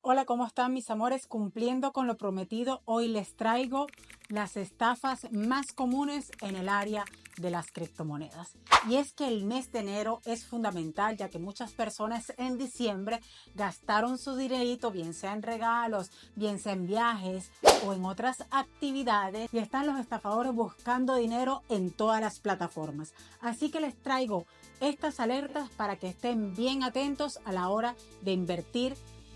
Hola, ¿cómo están mis amores? Cumpliendo con lo prometido, hoy les traigo las estafas más comunes en el área de las criptomonedas. Y es que el mes de enero es fundamental, ya que muchas personas en diciembre gastaron su dinerito, bien sea en regalos, bien sea en viajes o en otras actividades, y están los estafadores buscando dinero en todas las plataformas. Así que les traigo estas alertas para que estén bien atentos a la hora de invertir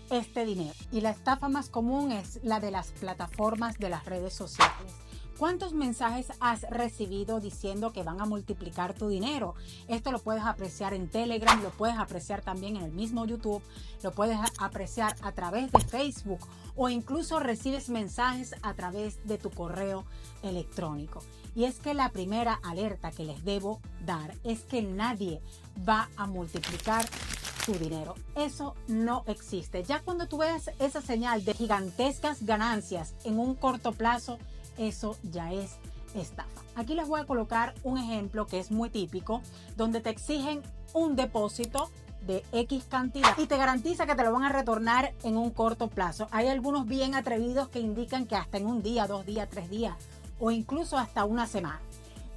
este dinero. Y la estafa más común es la de las plataformas de las redes sociales. ¿Cuántos mensajes has recibido diciendo que van a multiplicar tu dinero? Esto lo puedes apreciar en Telegram, lo puedes apreciar también en el mismo YouTube, lo puedes apreciar a través de Facebook o incluso recibes mensajes a través de tu correo electrónico. Y es que la primera alerta que les debo dar es que nadie va a multiplicar tu dinero. Eso no existe. Ya cuando tú veas esa señal de gigantescas ganancias en un corto plazo, eso ya es estafa. Aquí les voy a colocar un ejemplo que es muy típico, donde te exigen un depósito de X cantidad y te garantiza que te lo van a retornar en un corto plazo. Hay algunos bien atrevidos que indican que hasta en un día, 2 días, 3 días o incluso hasta una semana.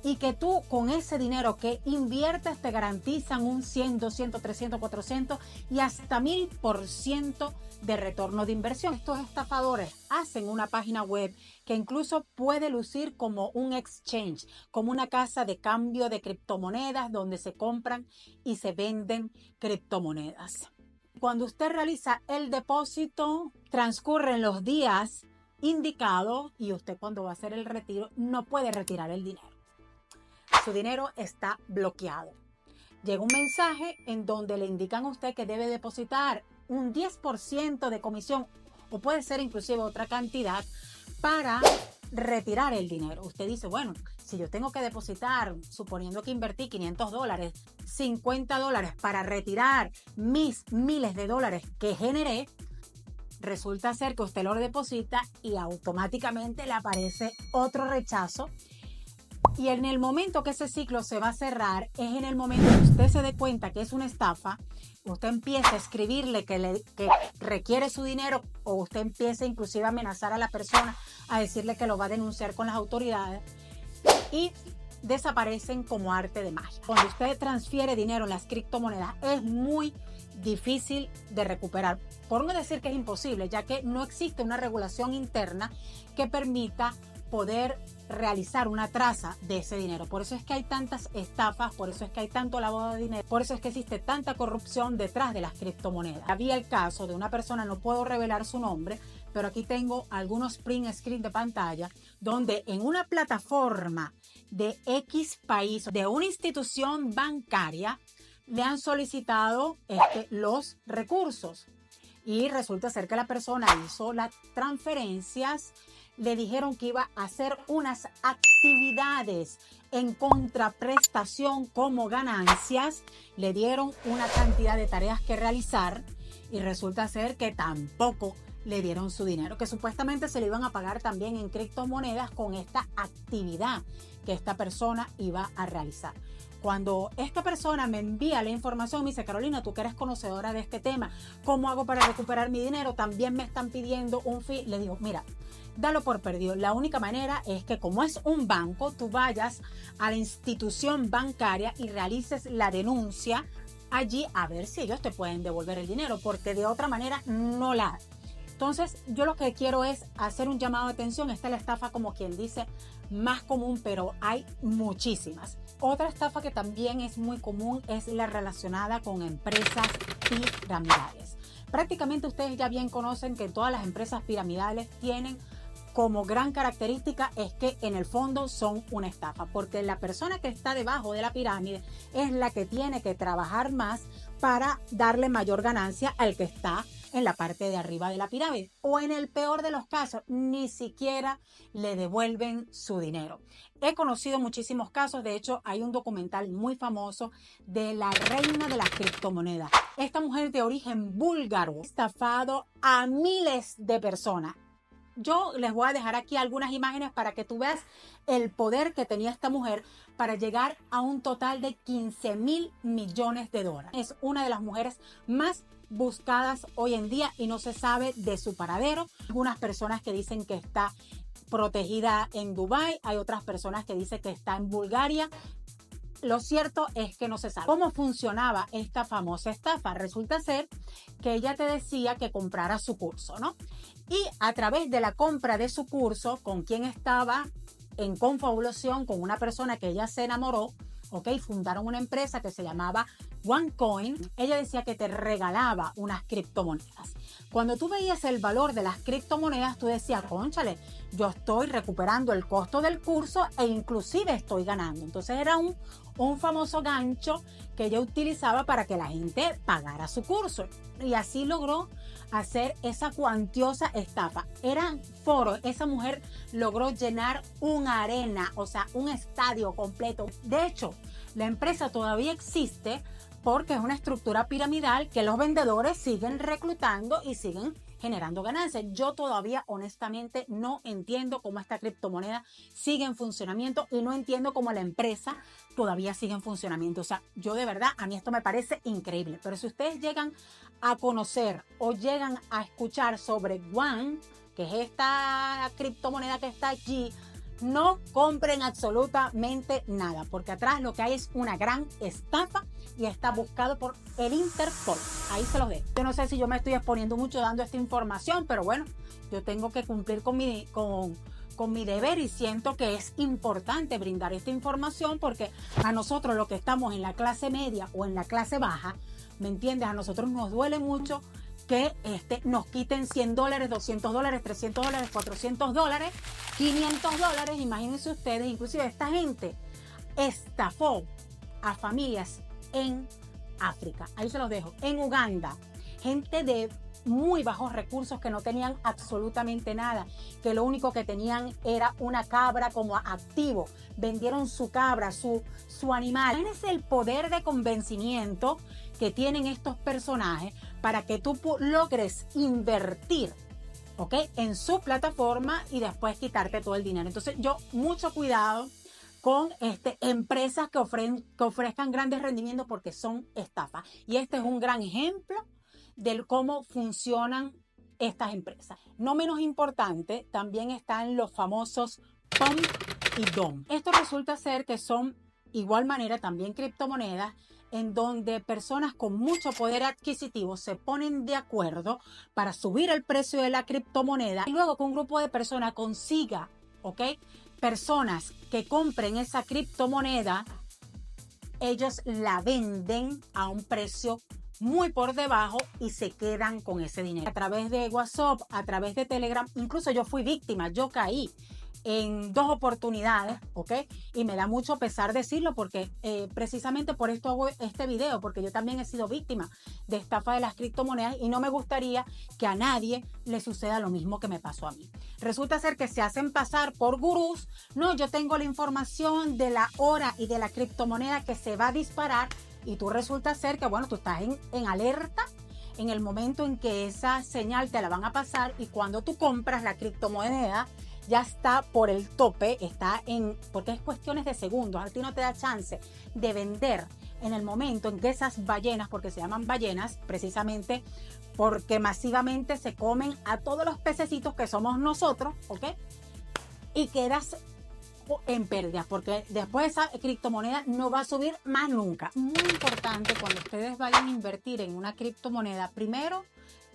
Y que tú con ese dinero que inviertes te garantizan un 100, 200, 300, 400 y hasta 1000% de retorno de inversión. Estos estafadores hacen una página web que incluso puede lucir como un exchange, como una casa de cambio de criptomonedas donde se compran y se venden criptomonedas. Cuando usted realiza el depósito, transcurren los días indicados y usted cuando va a hacer el retiro no puede retirar el dinero. Su dinero está bloqueado. Llega un mensaje en donde le indican a usted que debe depositar un 10% de comisión o puede ser inclusive otra cantidad para retirar el dinero. Usted dice, bueno, si yo tengo que depositar, suponiendo que invertí $500, $50 para retirar mis miles de dólares que generé, resulta ser que usted lo deposita y automáticamente le aparece otro rechazo. Y en el momento que ese ciclo se va a cerrar, es en el momento que usted se dé cuenta que es una estafa, usted empieza a escribirle que requiere su dinero o usted empieza inclusive a amenazar a la persona, a decirle que lo va a denunciar con las autoridades y desaparecen como arte de magia. Cuando usted transfiere dinero en las criptomonedas es muy difícil de recuperar. Por no decir que es imposible, ya que no existe una regulación interna que permita poder realizar una traza de ese dinero. Por eso es que hay tantas estafas, por eso es que hay tanto lavado de dinero, por eso es que existe tanta corrupción detrás de las criptomonedas. Había el caso de una persona, no puedo revelar su nombre, pero aquí tengo algunos print screen de pantalla donde en una plataforma de X país, de una institución bancaria, le han solicitado los recursos. Y resulta ser que la persona hizo las transferencias, le dijeron que iba a hacer unas actividades en contraprestación como ganancias, le dieron una cantidad de tareas que realizar y resulta ser que tampoco le dieron su dinero, que supuestamente se le iban a pagar también en criptomonedas con esta actividad que esta persona iba a realizar. Cuando esta persona me envía la información, me dice, Carolina, tú que eres conocedora de este tema, ¿cómo hago para recuperar mi dinero? También me están pidiendo un fee. Le digo, mira, dalo por perdido. La única manera es que como es un banco, tú vayas a la institución bancaria y realices la denuncia allí a ver si ellos te pueden devolver el dinero, porque de otra manera no la. Entonces, yo lo que quiero es hacer un llamado de atención. Esta es la estafa, como quien dice, más común, pero hay muchísimas. Otra estafa que también es muy común es la relacionada con empresas piramidales. Prácticamente ustedes ya bien conocen que todas las empresas piramidales tienen como gran característica es que en el fondo son una estafa, porque la persona que está debajo de la pirámide es la que tiene que trabajar más para darle mayor ganancia al que está en la parte de arriba de la pirámide, o en el peor de los casos ni siquiera le devuelven su dinero. He conocido muchísimos casos, de hecho hay un documental muy famoso de la reina de las criptomonedas. Esta mujer de origen búlgaro ha estafado a miles de personas. Yo les voy a dejar aquí algunas imágenes para que tú veas el poder que tenía esta mujer para llegar a un total de 15.000 millones de dólares. Es una de las mujeres más buscadas hoy en día y no se sabe de su paradero. Algunas personas que dicen que está protegida en Dubái, hay otras personas que dicen que está en Bulgaria. Lo cierto es que no se sabe cómo funcionaba esta famosa estafa. Resulta ser que ella te decía que comprara su curso, ¿no? Y a través de la compra de su curso, con quien estaba en confabulación, con una persona que ella se enamoró, ¿ok? Fundaron una empresa que se llamaba OneCoin. Ella decía que te regalaba unas criptomonedas. Cuando tú veías el valor de las criptomonedas, tú decías, cónchale, yo estoy recuperando el costo del curso e inclusive estoy ganando. Entonces era un famoso gancho que ella utilizaba para que la gente pagara su curso. Y así logró hacer esa cuantiosa estafa. Eran foros. Esa mujer logró llenar una arena, o sea, un estadio completo. De hecho, la empresa todavía existe porque es una estructura piramidal que los vendedores siguen reclutando y siguen generando ganancias. Yo todavía honestamente no entiendo cómo esta criptomoneda sigue en funcionamiento y no entiendo cómo la empresa todavía sigue en funcionamiento. O sea, yo de verdad, a mí esto me parece increíble. Pero si ustedes llegan a conocer o llegan a escuchar sobre One, que es esta criptomoneda que está allí, no compren absolutamente nada, porque atrás lo que hay es una gran estafa y está buscado por el Interpol. Ahí se los dejo. Yo no sé si yo me estoy exponiendo mucho dando esta información, pero bueno, yo tengo que cumplir con mi deber y siento que es importante brindar esta información porque a nosotros los que estamos en la clase media o en la clase baja, ¿me entiendes? A nosotros nos duele mucho que nos quiten $100, $200, $300, $400, $500. Imagínense ustedes, inclusive esta gente estafó a familias en África. Ahí se los dejo. En Uganda, gente de muy bajos recursos que no tenían absolutamente nada, que lo único que tenían era una cabra como activo. Vendieron su cabra, su animal. Imagínense el poder de convencimiento que tienen estos personajes para que tú logres invertir, ¿ok?, en su plataforma y después quitarte todo el dinero. Entonces yo, mucho cuidado con empresas que ofrezcan grandes rendimientos porque son estafas. Y este es un gran ejemplo de cómo funcionan estas empresas. No menos importante, también están los famosos pump y dump. Esto resulta ser que son igual manera también criptomonedas en donde personas con mucho poder adquisitivo se ponen de acuerdo para subir el precio de la criptomoneda y luego que un grupo de personas consiga, ¿ok?, personas que compren esa criptomoneda, ellos la venden a un precio muy por debajo y se quedan con ese dinero. A través de WhatsApp, a través de Telegram, incluso yo fui víctima, yo caí en 2 oportunidades, ¿ok? Y me da mucho pesar decirlo porque precisamente por esto hago este video, porque yo también he sido víctima de estafa de las criptomonedas y no me gustaría que a nadie le suceda lo mismo que me pasó a mí. Resulta ser que se hacen pasar por gurús. No, yo tengo la información de la hora y de la criptomoneda que se va a disparar y tú resulta ser que, bueno, tú estás en alerta en el momento en que esa señal te la van a pasar y cuando tú compras la criptomoneda ya está por el tope, porque es cuestiones de segundos, a ti no te da chance de vender en el momento en que esas ballenas, porque se llaman ballenas precisamente porque masivamente se comen a todos los pececitos que somos nosotros, ¿ok? Y quedas en pérdidas, porque después esa criptomoneda no va a subir más nunca. Muy importante cuando ustedes vayan a invertir en una criptomoneda, primero,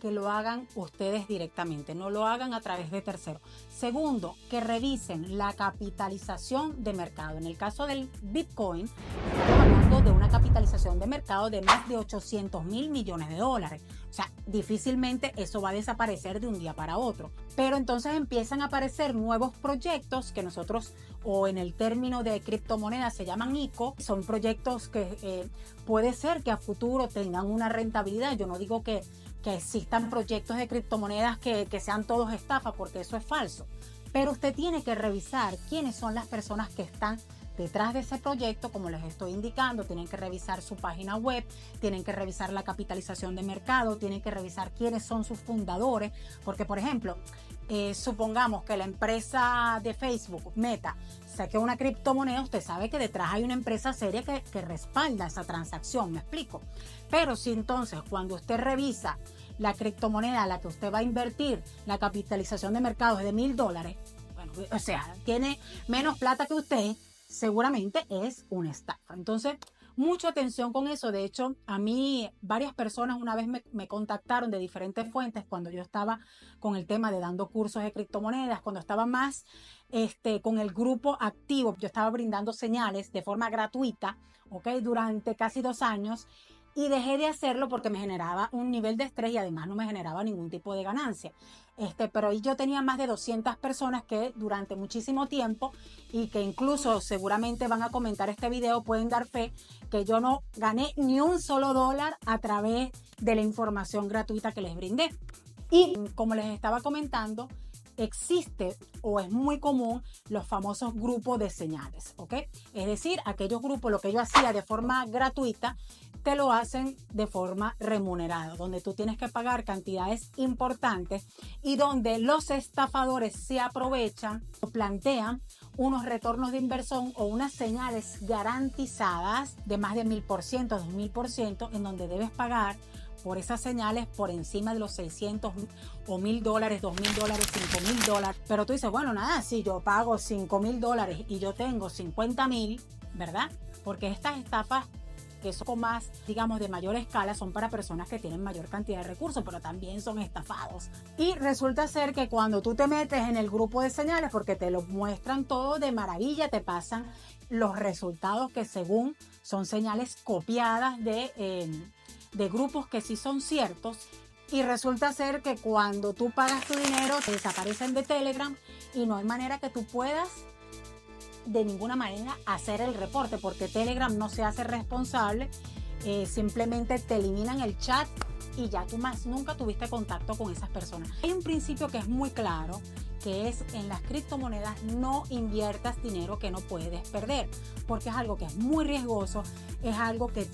que lo hagan ustedes directamente, no lo hagan a través de terceros. Segundo, que revisen la capitalización de mercado. En el caso del Bitcoin, estamos hablando de una capitalización de mercado de más de 800.000 millones de dólares. O sea, difícilmente eso va a desaparecer de un día para otro. Pero entonces empiezan a aparecer nuevos proyectos que nosotros, o en el término de criptomonedas, se llaman ICO. Son proyectos que puede ser que a futuro tengan una rentabilidad. Yo no digo que existan proyectos de criptomonedas que sean todos estafas, porque eso es falso. Pero usted tiene que revisar quiénes son las personas que están detrás de ese proyecto, como les estoy indicando, tienen que revisar su página web, tienen que revisar la capitalización de mercado, tienen que revisar quiénes son sus fundadores, porque por ejemplo, supongamos que la empresa de Facebook, Meta, saque una criptomoneda, usted sabe que detrás hay una empresa seria que respalda esa transacción, ¿me explico? Pero si entonces cuando usted revisa la criptomoneda a la que usted va a invertir, la capitalización de mercado es de $1000, bueno, o sea, tiene menos plata que usted, seguramente es una estafa. Entonces, mucha atención con eso. De hecho, a mí varias personas una vez me contactaron de diferentes fuentes cuando yo estaba con el tema de dando cursos de criptomonedas, cuando estaba más con el grupo activo. Yo estaba brindando señales de forma gratuita, ¿ok? Durante casi 2 años. Y dejé de hacerlo porque me generaba un nivel de estrés y además no me generaba ningún tipo de ganancia. Pero ahí yo tenía más de 200 personas que durante muchísimo tiempo, y que incluso seguramente van a comentar este video, pueden dar fe que yo no gané ni un solo dólar a través de la información gratuita que les brindé. Y como les estaba comentando, existe o es muy común los famosos grupos de señales, ¿ok? Es decir, aquellos grupos, lo que yo hacía de forma gratuita, te lo hacen de forma remunerada, donde tú tienes que pagar cantidades importantes y donde los estafadores se aprovechan o plantean unos retornos de inversión o unas señales garantizadas de más de 1000%, 2000%, en donde debes pagar por esas señales por encima de los 600 o $1000, $2000, $5000. Pero tú dices, bueno, nada, si yo pago $5000 y yo tengo 50.000, ¿verdad? Porque estas estafas que son más, digamos, de mayor escala, son para personas que tienen mayor cantidad de recursos, pero también son estafados. Y resulta ser que cuando tú te metes en el grupo de señales, porque te lo muestran todo de maravilla, te pasan los resultados que según son señales copiadas de grupos que sí son ciertos, y resulta ser que cuando tú pagas tu dinero te desaparecen de Telegram y no hay manera que tú puedas de ninguna manera hacer el reporte, porque Telegram no se hace responsable, simplemente te eliminan el chat y ya tú más nunca tuviste contacto con esas personas. Hay un principio que es muy claro, que es: en las criptomonedas no inviertas dinero que no puedes perder, porque es algo que es muy riesgoso, es algo que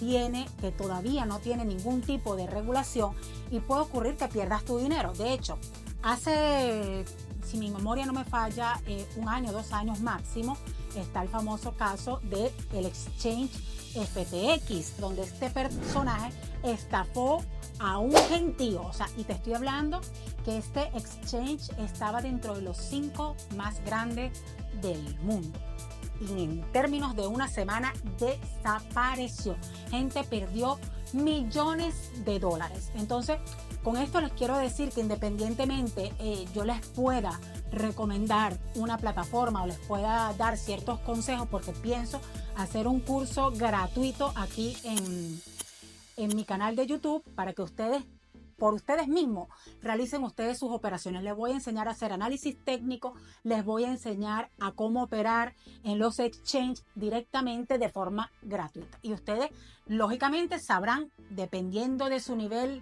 todavía no tiene ningún tipo de regulación y puede ocurrir que pierdas tu dinero. De hecho, hace, si mi memoria no me falla, 1 año, 2 años máximo, está el famoso caso del exchange FTX, donde este personaje estafó a un gentío, o sea, y te estoy hablando que este exchange estaba dentro de los 5 más grandes del mundo. Y en términos de una semana desapareció. Gente perdió millones de dólares. Entonces, con esto les quiero decir que independientemente yo les pueda recomendar una plataforma o les pueda dar ciertos consejos, porque pienso hacer un curso gratuito aquí en mi canal de YouTube para que ustedes, por ustedes mismos, realicen ustedes sus operaciones. Les voy a enseñar a hacer análisis técnico, les voy a enseñar a cómo operar en los exchanges directamente de forma gratuita. Y ustedes, lógicamente, sabrán, dependiendo de su nivel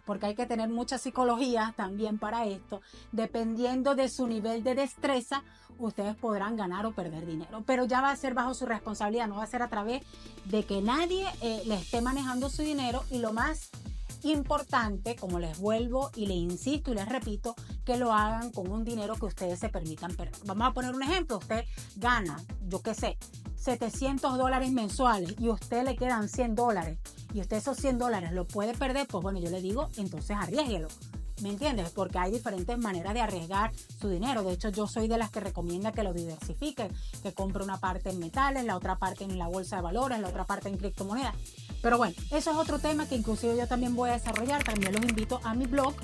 porque hay que tener mucha psicología también para esto, dependiendo de su nivel de destreza, ustedes podrán ganar o perder dinero. Pero ya va a ser bajo su responsabilidad, no va a ser a través de que nadie le esté manejando su dinero. Y lo más importante, como les vuelvo y les insisto y les repito, que lo hagan con un dinero que ustedes se permitan perder. Vamos a poner un ejemplo: usted gana, yo qué sé, $700 mensuales y a usted le quedan $100 y usted esos $100 lo puede perder, pues bueno, yo le digo, entonces arriésguelo. ¿Me entiendes? Porque hay diferentes maneras de arriesgar su dinero. De hecho, yo soy de las que recomienda que lo diversifiquen, que compre una parte en metales, la otra parte en la bolsa de valores, la otra parte en criptomonedas. Pero bueno, eso es otro tema que inclusive yo también voy a desarrollar. También los invito a mi blog,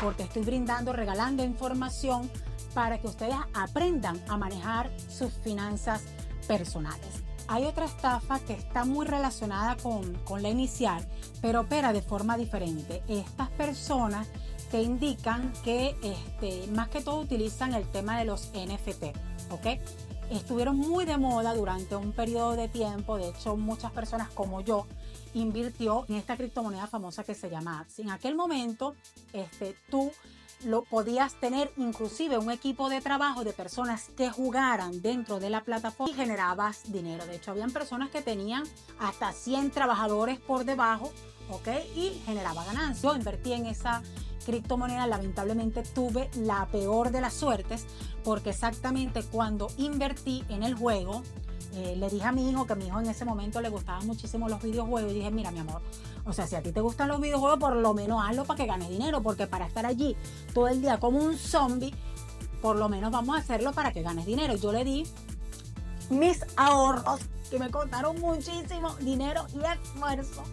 porque estoy regalando información para que ustedes aprendan a manejar sus finanzas personales. Hay otra estafa que está muy relacionada con la inicial, pero opera de forma diferente. Estas personas te indican que más que todo utilizan el tema de los NFT, ¿ok? Estuvieron muy de moda durante un periodo de tiempo. De hecho, muchas personas como yo invirtió en esta criptomoneda famosa que se llama Axie. En aquel momento, tú podías tener inclusive un equipo de trabajo de personas que jugaran dentro de la plataforma y generabas dinero. De hecho, habían personas que tenían hasta 100 trabajadores por debajo, ¿ok? Y generaba ganancias. Yo invertí en esa criptomoneda, lamentablemente tuve la peor de las suertes, porque exactamente cuando invertí en el juego, le dije a mi hijo, que a mi hijo en ese momento le gustaban muchísimo los videojuegos, y dije, mira mi amor, o sea, si a ti te gustan los videojuegos, por lo menos hazlo para que ganes dinero, porque para estar allí todo el día como un zombie, por lo menos vamos a hacerlo para que ganes dinero. Yo le di mis ahorros, que me costaron muchísimo dinero y esfuerzo,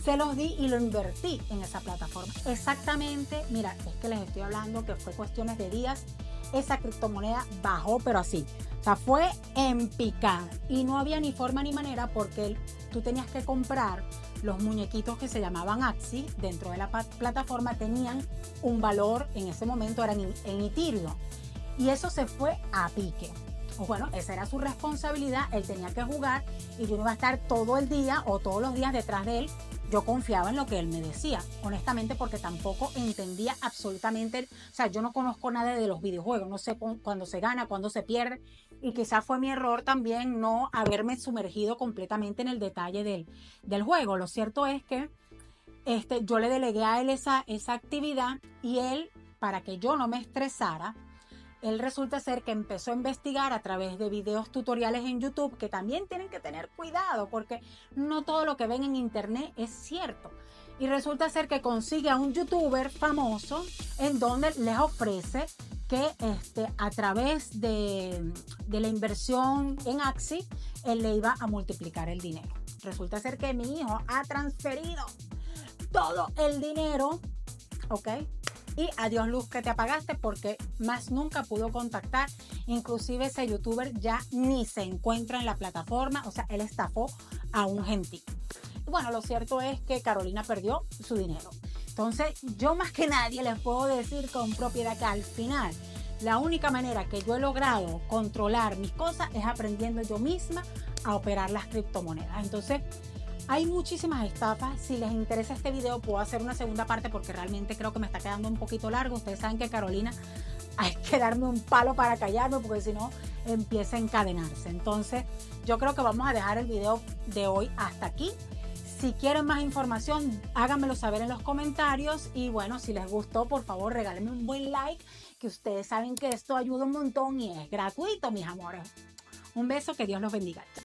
se los di y lo invertí en esa plataforma. Exactamente, mira, es que les estoy hablando que fue cuestiones de días, esa criptomoneda bajó, pero así. O sea, fue en picada y no había ni forma ni manera, porque tú tenías que comprar los muñequitos que se llamaban Axie dentro de la plataforma, tenían un valor en ese momento, eran en Ethereum, y eso se fue a pique. Bueno, esa era su responsabilidad, él tenía que jugar y yo no iba a estar todo el día o todos los días detrás de él. Yo confiaba en lo que él me decía, honestamente, porque tampoco entendía absolutamente, o sea, yo no conozco nada de los videojuegos, no sé cuándo se gana, cuándo se pierde, y quizás fue mi error también no haberme sumergido completamente en el detalle del juego. Lo cierto es que yo le delegué a él esa actividad, y él, para que yo no me estresara, él resulta ser que empezó a investigar a través de videos tutoriales en YouTube, que también tienen que tener cuidado porque no todo lo que ven en internet es cierto. Y resulta ser que consigue a un youtuber famoso en donde les ofrece que a través de la inversión en Axie, él le iba a multiplicar el dinero. Resulta ser que mi hijo ha transferido todo el dinero, ¿ok? Y adiós luz que te apagaste, porque más nunca pudo contactar. Inclusive ese youtuber ya ni se encuentra en la plataforma. O sea, él estafó a un gentío. Y bueno, lo cierto es que Carolina perdió su dinero. Entonces, yo más que nadie les puedo decir con propiedad que al final la única manera que yo he logrado controlar mis cosas es aprendiendo yo misma a operar las criptomonedas. Entonces, hay muchísimas estafas. Si les interesa este video, puedo hacer una segunda parte, porque realmente creo que me está quedando un poquito largo. Ustedes saben que Carolina hay que darme un palo para callarme, porque si no empieza a encadenarse. Entonces yo creo que vamos a dejar el video de hoy hasta aquí. Si quieren más información, háganmelo saber en los comentarios. Y bueno, si les gustó, por favor, regálenme un buen like, que ustedes saben que esto ayuda un montón y es gratuito, mis amores. Un beso, que Dios los bendiga.